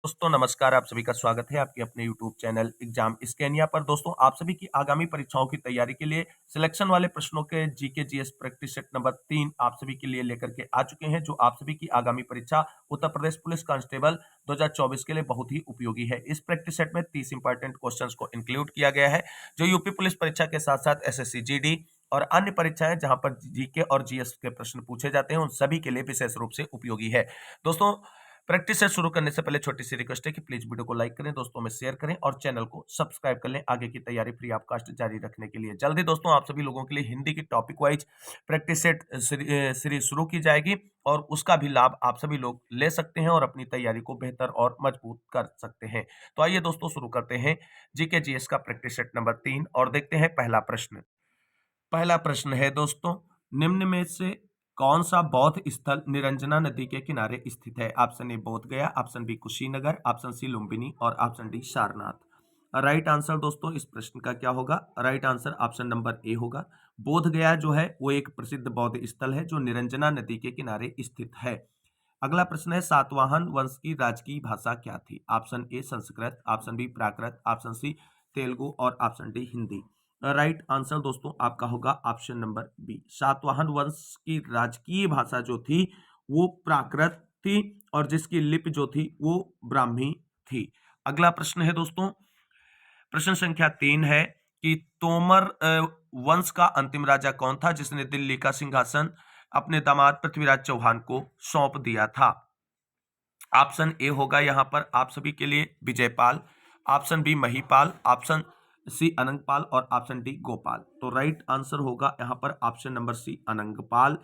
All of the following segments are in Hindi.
दोस्तों नमस्कार, आप सभी का स्वागत है आपके अपने यूट्यूब चैनल एग्जाम स्कैनिया पर। दोस्तों आप सभी की आगामी परीक्षाओं की तैयारी के लिए सिलेक्शन वाले प्रश्नों के GK GS practice set number 3 आप सभी के लिए लेकर के आ चुके हैं, जो आप सभी की आगामी परीक्षा उत्तर प्रदेश पुलिस कांस्टेबल 2024 के लिए बहुत ही उपयोगी है। इस प्रैक्टिस सेट में 30 इंपॉर्टेंट क्वेश्चंस को इंक्लूड किया गया है, जो यूपी पुलिस परीक्षा के साथ साथ एसएससी जीडी और अन्य परीक्षाएं जहां पर जीके और जीएस के प्रश्न पूछे जाते हैं, उन सभी के लिए विशेष रूप से उपयोगी है। दोस्तों प्रैक्टिस से शुरू करने से पहले छोटी सी रिक्वेस्ट है कि प्लीज वीडियो को लाइक करें, दोस्तों में शेयर करें और चैनल को सब्सक्राइब कर लें आगे की तैयारी फ्री ऑफ कास्ट जारी रखने के लिए। जल्दी दोस्तों आप सभी लोगों के लिए हिंदी की topic wise practice set series शुरू की जाएगी और उसका भी लाभ आप सभी लोग ले सकते हैं और अपनी तैयारी को बेहतर और मजबूत कर सकते हैं। तो आइए दोस्तों शुरू करते हैं जीके जीएस का प्रैक्टिस सेट नंबर 3 और देखते हैं पहला प्रश्न। पहला प्रश्न है दोस्तों, निम्न में से कौन सा बौद्ध स्थल निरंजना नदी के किनारे स्थित है? Option A Bodh Gaya, option B Kushinagar, option C Lumbini और option D Sarnath. Right answer दोस्तों इस प्रश्न का क्या होगा? Right answer option number A होगा। बोध गया जो है वो एक प्रसिद्ध बौद्ध स्थल है जो निरंजना नदी के किनारे स्थित है। अगला प्रश्न है, सातवाहन वंश की राजकीय भाषा क्या थी? Option A Sanskrit, option B Prakrit, option C Telugu और option D Hindi. Right answer दोस्तों आपका होगा ऑप्शन नंबर बी। सातवाहन वंश की राजकीय भाषा जो थी वो प्राकृत थी और जिसकी लिपि जो थी वो ब्राह्मी थी। अगला प्रश्न है दोस्तों, प्रश्न संख्या 3 है कि तोमर वंश का अंतिम राजा कौन था जिसने दिल्ली का सिंहासन अपने दामाद पृथ्वीराज चौहान को सौंप दिया था? ऑप्शन ए होगा यहां पर आप सभी के लिए Vijaypal, option B Mahipal, option C Anangpal और ऑप्शन डी गोपाल। तो राइट आंसर होगा यहां पर option number C Anangpal.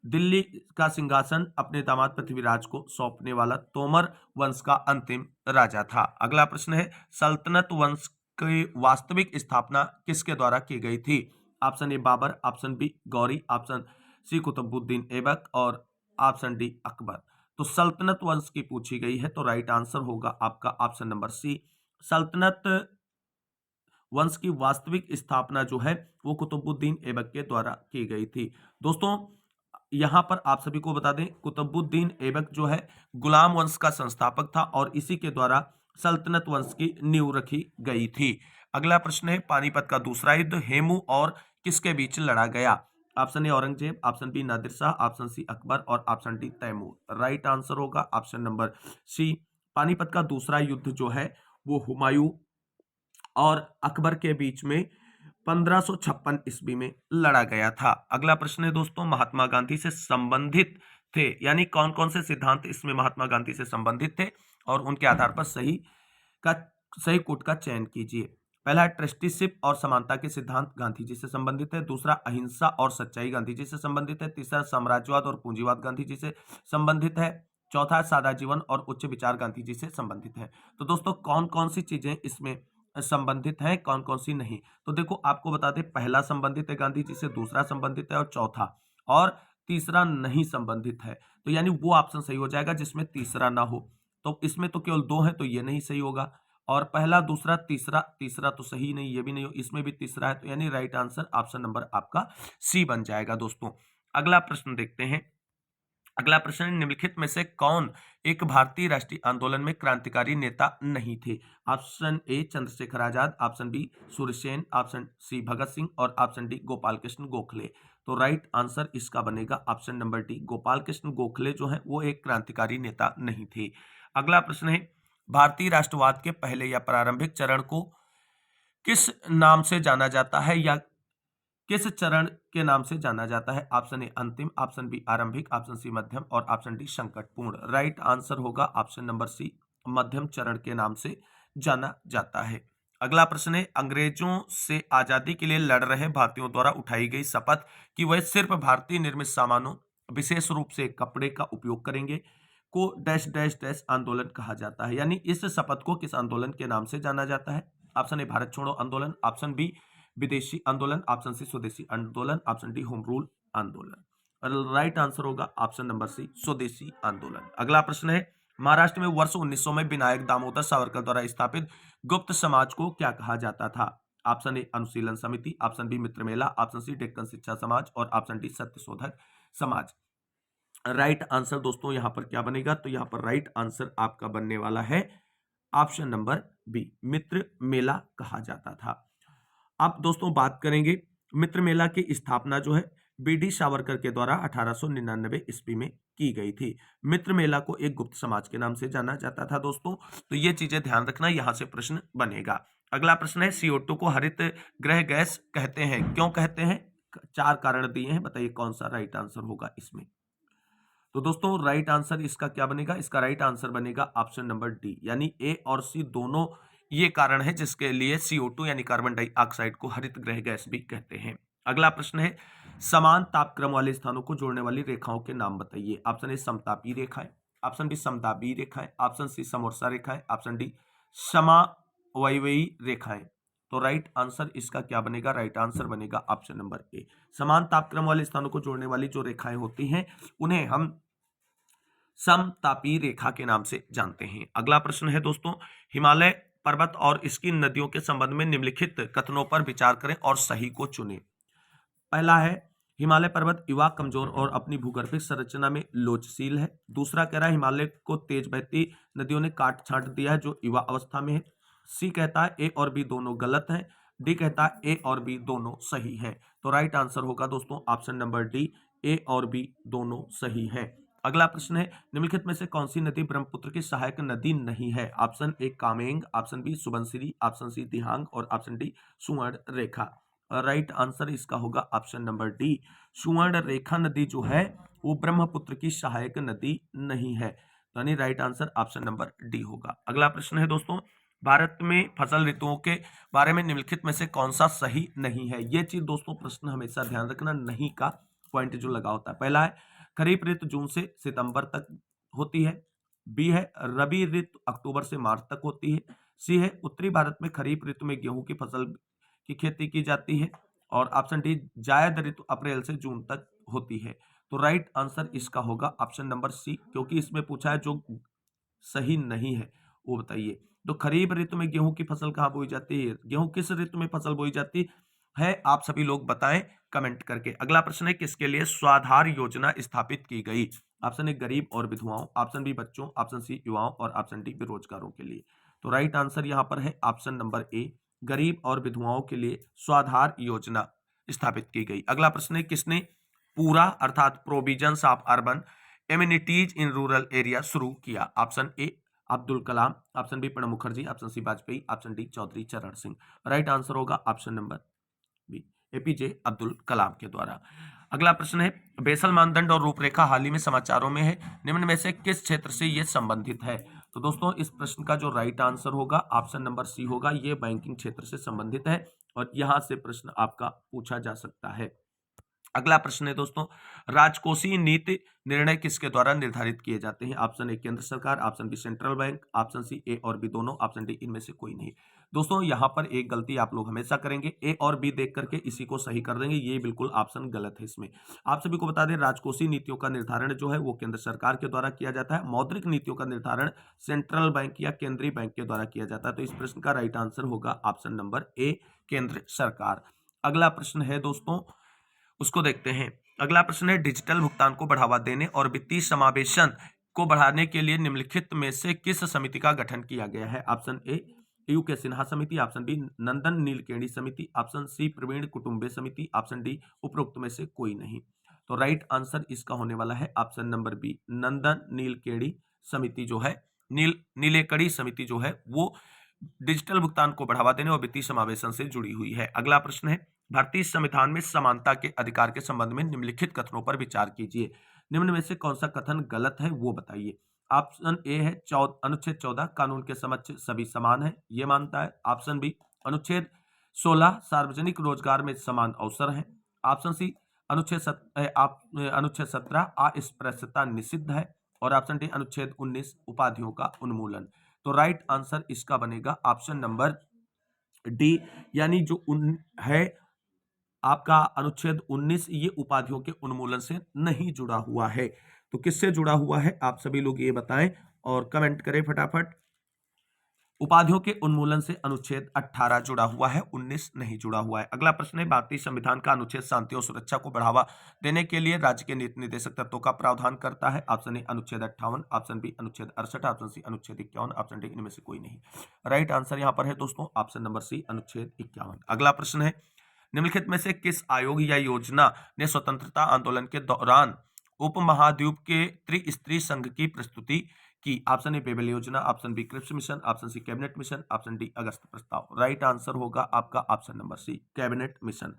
Delhi का सिंहासन अपने दामाद पृथ्वीराज को सौंपने वाला तोमर वंश का अंतिम राजा था। अगला प्रश्न है, सल्तनत वंश की वास्तविक स्थापना किसके द्वारा की गई थी? Option A Babur, option B Ghori, option C Qutubuddin Aibak और ऑप्शन डी अकबर। तो सल्तनत वंश की पूछी गई है, तो राइट आंसर होगा आपका ऑप्शन नंबर सी। सल्तनत वंश की वास्तविक स्थापना जो है वो कुतुबुद्दीन ऐबक के द्वारा की गई थी। दोस्तों यहां पर आप सभी को बता दें, कुतुबुद्दीन ऐबक जो है गुलाम वंश का संस्थापक था और इसी के द्वारा सल्तनत वंश की नींव रखी गई थी। अगला प्रश्न है, पानीपत का दूसरा युद्ध हेमू और किसके बीच लड़ा गया? Option A Aurangzeb, option B Nadir Shah, option C Akbar और option D Timur. Right answer होगा ऑप्शन नंबर सी। पानीपत का दूसरा युद्ध जो है वो हुमायूं और अकबर के बीच में 1556 ईस्वी में लड़ा गया था। अगला प्रश्न है दोस्तों, महात्मा गांधी से संबंधित थे, यानी कौन कौन से सिद्धांत इसमें महात्मा गांधी से संबंधित थे और उनके आधार पर सही कोट का चयन कीजिए। पहला है ट्रस्टीशिप और समानता के सिद्धांत गांधी जी से संबंधित है। दूसरा अहिंसा और सच्चाई गांधी जी से संबंधित है। तीसरा साम्राज्यवाद और पूंजीवाद गांधी जी से संबंधित है। चौथा है सादा जीवन और उच्च विचार गांधी जी से संबंधित है। तो दोस्तों कौन कौन सी चीजें इसमें संबंधित है, कौन कौन सी नहीं? तो देखो आपको बता दें, पहला संबंधित है गांधी जी से, दूसरा संबंधित है और चौथा और तीसरा नहीं संबंधित है। तो यानी वो ऑप्शन सही हो जाएगा जिसमें तीसरा ना हो। तो इसमें तो केवल दो है, तो ये नहीं सही होगा। और पहला दूसरा तीसरा, तीसरा तो सही नहीं, ये भी नहीं हो, इसमें भी तीसरा है, तो यानी राइट आंसर ऑप्शन नंबर आपका सी बन जाएगा। दोस्तों अगला प्रश्न देखते हैं। अगला प्रश्न, निम्नलिखित में से कौन एक भारतीय राष्ट्रीय आंदोलन में क्रांतिकारी नेता नहीं थे? Option A Chandrashekhar Azad, option B Surya Sen, option C Bhagat Singh और ऑप्शन डी गोपाल कृष्ण गोखले। तो राइट आंसर इसका बनेगा option number D, Gopal Krishna Gokhale जो है वो एक क्रांतिकारी नेता नहीं थे। अगला प्रश्न है, भारतीय राष्ट्रवाद के पहले या प्रारंभिक चरण को किस नाम से जाना जाता है या किस चरण के नाम से जाना जाता है? ऑप्शन ए अंतिम, ऑप्शन बी आरंभिक, ऑप्शन सी मध्यम और ऑप्शन डी संकटपूर्ण। राइट आंसर होगा ऑप्शन नंबर सी, मध्यम चरण के नाम से जाना जाता है। अगला प्रश्न है, अंग्रेजों से आजादी के लिए लड़ रहे भारतीयों द्वारा उठाई गई शपथ कि वह सिर्फ भारतीय निर्मित सामानों विशेष रूप से कपड़े का उपयोग करेंगे को डैश डैश डैश आंदोलन कहा जाता है, यानी इस शपथ को किस आंदोलन के नाम से जाना जाता है? ऑप्शन ए भारत छोड़ो आंदोलन, ऑप्शन बी विदेशी आंदोलन, ऑप्शन सी स्वदेशी आंदोलन, ऑप्शन डी होम रूल आंदोलन। राइट आंसर होगा ऑप्शन नंबर सी, स्वदेशी आंदोलन। अगला प्रश्न है, महाराष्ट्र में वर्ष 1900 में विनायक दामोदर सावरकर द्वारा स्थापित गुप्त समाज को क्या कहा जाता था? ऑप्शन ए अनुशीलन समिति, ऑप्शन बी मित्र मेला, ऑप्शन सी डेक्कन शिक्षा समाज और option D Satyashodhak Samaj. Right answer दोस्तों यहां पर क्या बनेगा? तो यहां पर राइट आंसर आपका बनने वाला है ऑप्शन नंबर बी, मित्र मेला कहा जाता था। अब दोस्तों बात करेंगे मित्र मेला की स्थापना जो है बी.डी. सावरकर के द्वारा 1899 ईस्वी में की गई थी। मित्र मेला को एक गुप्त समाज के नाम से जाना जाता था दोस्तों, तो ये चीजें ध्यान रखना, यहां से प्रश्न बनेगा। अगला प्रश्न है CO2 को हरित गृह गैस कहते हैं, क्यों कहते हैं? 4 कारण दिए हैं, बताइए कौन सा राइट आंसर होगा इसमें। तो दोस्तों राइट आंसर इसका क्या बनेगा? इसका राइट आंसर बनेगा ऑप्शन नंबर डी, यानी ए और सी दोनों ये कारण है जिसके लिए CO2 यानी कार्बन डाइऑक्साइड को हरित गृह गैस भी कहते हैं। अगला प्रश्न है समान तापक्रम वाले स्थानों को जोड़ने वाली रेखाओं के नाम बताइए। ऑप्शन ए समतापी रेखाएं, ऑप्शन बी समतापी रेखाएं, ऑप्शन सी समवर्षा रेखाएं, ऑप्शन डी समावयवी रेखाएं। तो राइट आंसर इसका क्या बनेगा? राइट आंसर बनेगा ऑप्शन नंबर ए। समान तापक्रम वाले स्थानों को जोड़ने वाली जो रेखाएं होती हैं उन्हें हम समतापी रेखा के नाम से जानते हैं। अगला प्रश्न है दोस्तों हिमालय पर्वत और इसकी नदियों के संबंध में निम्नलिखित कथनों पर विचार करें और सही को चुनें। पहला है हिमालय पर्वत युवा, कमजोर और अपनी भूगर्भिक संरचना में लोचशील है। दूसरा कह रहा है हिमालय को तेज बहती नदियों ने काट छांट दिया है जो युवा अवस्था में है। सी कहता है ए और बी दोनों गलत हैं। डी कहता है ए और बी दोनों सही हैं। तो राइट आंसर होगा दोस्तों ऑप्शन नंबर डी, ए और बी दोनों सही हैं। अगला प्रश्न है निम्नलिखित में से कौन सी नदी ब्रह्मपुत्र की सहायक नदी नहीं है? Option A Kameng, option B Subansiri, option C Dihang और ऑप्शन डी सुवर्ण रेखा। राइट आंसर इसका होगा ऑप्शन नंबर डी, सुवर्ण रेखा नदी जो है वो ब्रह्मपुत्र की सहायक नदी नहीं है, यानी right answer option number D होगा। अगला प्रश्न है दोस्तों भारत में फसल ऋतुओं के बारे में निम्नलिखित में से कौन सा सही नहीं है? ये चीज दोस्तों प्रश्न हमेशा ध्यान रखना, नहीं का पॉइंट जो लगा होता है। पहला है खरीफ ऋतु जून से सितंबर तक होती है। बी है रबी ऋतु अक्टूबर से मार्च तक होती है। सी है उत्तरी भारत में खरीफ ऋतु में गेहूं की फसल की खेती की जाती है। और ऑप्शन डी जायद ऋतु अप्रैल से जून तक होती है। तो राइट आंसर इसका होगा ऑप्शन नंबर सी, क्योंकि इसमें पूछा है जो सही नहीं है वो बताइए। तो खरीफ ऋतु में गेहूं की फसल कहाँ बोई जाती है? गेहूं किस ऋतु में फसल बोई जाती है? आप सभी लोग बताएं कमेंट करके। अगला प्रश्न है किसके लिए स्वाधार योजना स्थापित की गई? ऑप्शन ए गरीब और विधवाओं, ऑप्शन बी बच्चों, ऑप्शन सी युवाओं और ऑप्शन डी बेरोजगारों के लिए। तो राइट आंसर यहाँ पर है ऑप्शन नंबर ए, गरीब और विधवाओं के लिए स्वाधार योजना स्थापित की गई। अगला प्रश्न है किसने पूरा अर्थात provisions of urban amenities in rural area शुरू किया? Option A Abdul Kalam, option B Pranab Mukherjee, option C Vajpayee, option D Chaudhary Charan Singh. Right answer होगा option number B, APJ Abdul Kalam के द्वारा। अगला प्रश्न है बेसल मानदंड और रूपरेखा हाल ही में समाचारों में है, निम्न में से किस क्षेत्र से यह संबंधित है? तो दोस्तों इस प्रश्न का जो राइट आंसर होगा ऑप्शन नंबर सी होगा, ये बैंकिंग क्षेत्र से संबंधित है और यहां से प्रश्न आपका पूछा जा सकता है। अगला प्रश्न है दोस्तों राजकोषीय नीति निर्णय किसके द्वारा निर्धारित किए जाते हैं? ऑप्शन ए केंद्र सरकार, option B central bank, option C A और बी दोनों, ऑप्शन डी इनमें से कोई नहीं। दोस्तों यहां पर एक गलती आप लोग हमेशा करेंगे, ए और बी देख करके इसी को सही कर देंगे, ये बिल्कुल ऑप्शन गलत है। इसमें आप सभी को बता दें राजकोषीय नीतियों का निर्धारण जो है वो केंद्र सरकार के द्वारा किया जाता है, मौद्रिक नीतियों का निर्धारण सेंट्रल बैंक या केंद्रीय बैंक के द्वारा किया जाता है। तो इस प्रश्न का राइट आंसर होगा ऑप्शन नंबर ए, केंद्र सरकार। अगला प्रश्न है दोस्तों उसको देखते हैं। अगला प्रश्न है डिजिटल भुगतान को बढ़ावा देने और वित्तीय समावेशन को बढ़ाने के लिए निम्नलिखित में से किस समिति का गठन किया गया है? ऑप्शन ए यूके सिन्हा समिति, ऑप्शन बी नंदन नीलकेणी समिति, ऑप्शन सी प्रवीण कुटुंबे समिति, ऑप्शन डी उपरोक्त में से कोई नहीं। तो राइट आंसर इसका होने वाला है option number B, Nandan Nilekani समिति जो है, नीलेकड़ी समिति जो है वो डिजिटल भुगतान को बढ़ावा देने और वित्तीय समावेशन से जुड़ी हुई है। अगला प्रश्न है भारतीय संविधान में समानता के अधिकार के संबंध में निम्नलिखित कथनों पर विचार कीजिए। निम्न में से कौन सा कथन गलत है वो बताइए। ऑप्शन ए है अनुच्छेद 14 कानून के समक्ष सभी समान है, ये मानता है। ऑप्शन बी अनुच्छेद 16 सार्वजनिक रोजगार में समान अवसर है। ऑप्शन सी अनुच्छेद 17 अस्पृश्यता निषिद्ध है। और ऑप्शन डी अनुच्छेद 19 उपाधियों का उन्मूलन। तो राइट आंसर इसका बनेगा ऑप्शन नंबर डी, यानी जो है आपका अनुच्छेद 19 ये उपाधियों के उन्मूलन से नहीं जुड़ा हुआ है। तो किससे जुड़ा हुआ है आप सभी लोग ये बताएं और कमेंट करें फटाफट। उपाधियों के उन्मूलन से अनुच्छेद 18 जुड़ा हुआ है, 19 नहीं जुड़ा हुआ है। अगला प्रश्न है, भारतीय संविधान का अनुच्छेद शांति और सुरक्षा को बढ़ावा देने के लिए राज्य के नीति निर्देशक तत्वों का प्रावधान करता है। ऑप्शन ए अनुच्छेद 58, ऑप्शन बी अनुच्छेद 68, ऑप्शन सी अनुच्छेद 51, ऑप्शन डी इनमें से कोई नहीं। राइट आंसर यहाँ पर है दोस्तों ऑप्शन नंबर सी अनुच्छेद 51। अगला प्रश्न है, निम्नलिखित में से किस आयोग या योजना ने स्वतंत्रता आंदोलन के दौरान उपमहाद्वीप के त्रिस्तरीय संघ की प्रस्तुति की? ऑप्शन ए बेबल योजना, option B Cripps mission, option C cabinet mission, option D अगस्त प्रस्ताव। राइट आंसर होगा आपका option number C cabinet mission.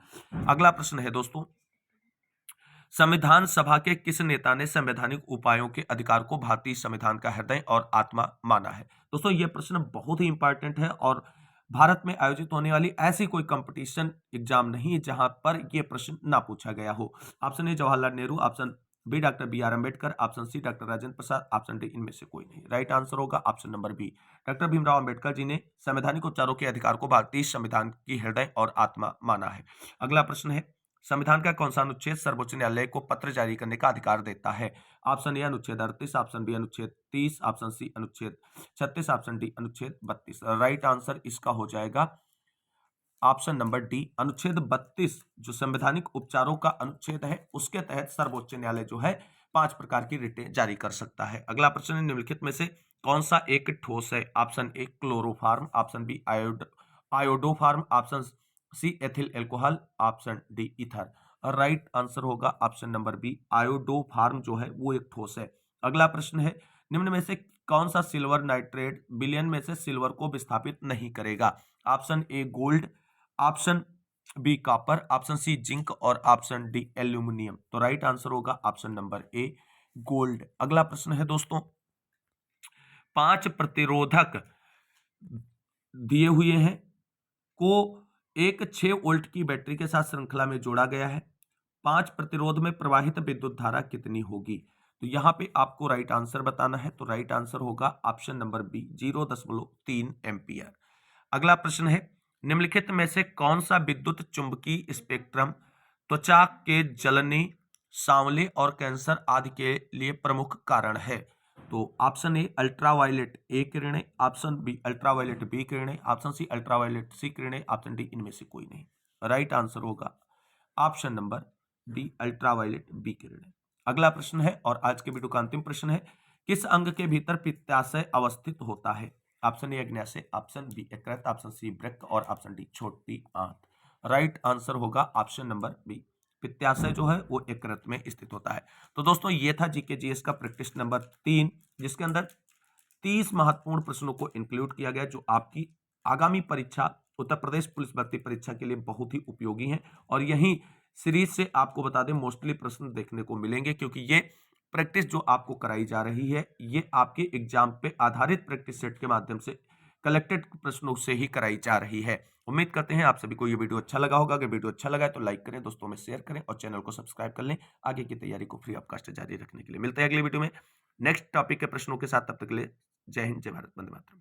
अगला प्रश्न है दोस्तों, संविधान सभा के किस नेता ने संवैधानिक उपायों के अधिकार को भारतीय संविधान का हृदय और आत्मा माना है? दोस्तों ये प्रश्न बहुत ही इंपॉर्टेंट है और भारत में आयोजित होने वाली ऐसी कोई कंपटीशन एग्जाम नहीं है जहां पर यह प्रश्न ना पूछा गया हो। Option A Jawaharlal Nehru, option B doctor B R Ambedkar, option C doctor Rajendra Prasad, option D इनमें से कोई नहीं। राइट आंसर होगा option number B, doctor Bhimrao Ambedkar ji ने संवैधानिक उपचारों के अधिकार को भारतीय संविधान की हृदय और आत्मा माना है। अगला प्रश्न है, संविधान का कौन सा अनुच्छेद सर्वोच्च न्यायालय को पत्र जारी करने का अधिकार देता है? ऑप्शन ए अनुच्छेद 38, ऑप्शन बी अनुच्छेद 30, ऑप्शन सी अनुच्छेद 36, ऑप्शन डी अनुच्छेद 32। राइट आंसर इसका हो जाएगा ऑप्शन नंबर डी अनुच्छेद 32 जो संवैधानिक उपचारों का अनुच्छेद है उसके तहत सर्वोच्च न्यायालय जो है 5 प्रकार की रिटें जारी कर सकता है। अगला प्रश्न है, निम्नलिखित में से कौन सा एक ठोस है? Option A chloroform, option B iodoform, option C ethyl alcohol, option D ether. Right answer होगा ऑप्शन नंबर बी आयोडोफार्म जो है वो एक ठोस है। अगला प्रश्न है, निम्न में से कौन सा सिल्वर नाइट्रेट विलयन में से सिल्वर को विस्थापित नहीं करेगा? Option A gold, option B copper, option C zinc और ऑप्शन डी एल्यूमिनियम। तो राइट आंसर होगा ऑप्शन नंबर ए गोल्ड। अगला प्रश्न है दोस्तों, 5 प्रतिरोधक दिए हुए हैं को एक 6 वोल्ट की बैटरी के साथ श्रृंखला में जोड़ा गया है। 5 प्रतिरोध में प्रवाहित विद्युत धारा कितनी होगी? तो यहां पे आपको राइट आंसर बताना है। तो राइट आंसर होगा ऑप्शन नंबर बी 0.3 एम्पियर। अगला प्रश्न है, निम्नलिखित में से कौन सा विद्युत चुंबकीय स्पेक्ट्रम त्वचा के जलने, सांवले और कैंसर आदि के लिए प्रमुख कारण है? तो ऑप्शन ए अल्ट्रावायलेट ए किरणें, ऑप्शन बी अल्ट्रावायलेट बी किरणें, ऑप्शन सी अल्ट्रावायलेट सी किरणें, ऑप्शन डी इनमें से कोई नहीं। राइट आंसर होगा option number D ultraviolet B किरणें। अगला प्रश्न है और आज के वीडियो का अंतिम प्रश्न है, किस अंग के भीतर पित्ताशय अवस्थित होता है? ऑप्शन ए अग्न्याशय, ऑप्शन बी यकृत, ऑप्शन सी वृक्क और ऑप्शन डी छोटी आंत। राइट आंसर होगा ऑप्शन नंबर बी पित्ताशय जो है वो यकृत में स्थित होता है। तो दोस्तों ये था जीके जीएस का प्रैक्टिस नंबर 3 जिसके अंदर 30 महत्वपूर्ण प्रश्नों को इंक्लूड किया गया जो आपकी आगामी परीक्षा उत्तर प्रदेश पुलिस भर्ती परीक्षा के लिए बहुत ही उपयोगी है। और यही सीरीज से आपको बता दें मोस्टली प्रश्न देखने को मिलेंगे क्योंकि ये प्रैक्टिस जो आपको कराई जा रही है ये आपके एग्जाम पे आधारित प्रैक्टिस सेट के माध्यम से कलेक्टेड प्रश्नों से ही कराई जा रही है। उम्मीद करते हैं आप सभी को ये वीडियो अच्छा लगा होगा। अगर वीडियो अच्छा लगा है तो लाइक करें, दोस्तों में शेयर करें और चैनल को सब्सक्राइब कर लें आगे की तैयारी को फ्री ऑफ कॉस्ट जारी रखने के लिए। मिलते हैं अगले वीडियो में नेक्स्ट टॉपिक के प्रश्नों के साथ, तब तक के लिए जय हिंद, जय भारत, वंदे मातरम।